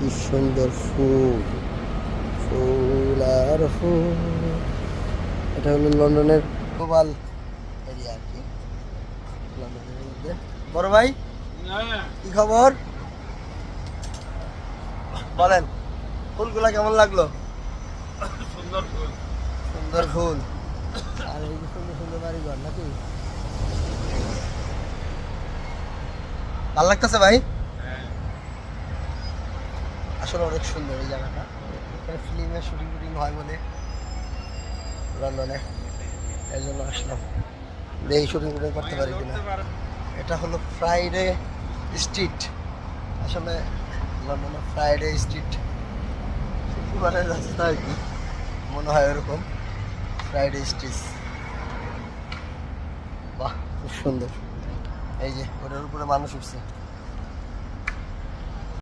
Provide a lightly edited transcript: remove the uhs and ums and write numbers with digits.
কি সুন্দর ফুল, ফুল আর ফুল। এটা হলো লন্ডনের গ্লোবাল এরিয়া আর কি, লন্ডনের মধ্যে। বড় ভাই কি খবর বলেন, ফুলগুলা কেমন লাগলো? সুন্দর ফুল, সুন্দর ফুল। আর এই যে সুন্দর সুন্দর বাড়িঘর নাকি, ভালো লাগতেছে ভাই? আসলে অনেক সুন্দর এই জায়গাটা। এখানে ফিল্মের শুটিং টুটিং হয় বলে লন্ডনে, এই জন্য আসলাম, এই শুটিং টুটিং করতে পারি কিনা। এটা হলো ফ্রাইডে স্ট্রিট, আসলে লন্ডনে ফ্রাইডে স্ট্রিট শুক্রবারের রাস্তা আর কি, মনে হয় ওরকম ফ্রাইডে স্ট্রিট। বাহ খুব সুন্দর, এই যে ওটার উপরে মানুষ উঠছে।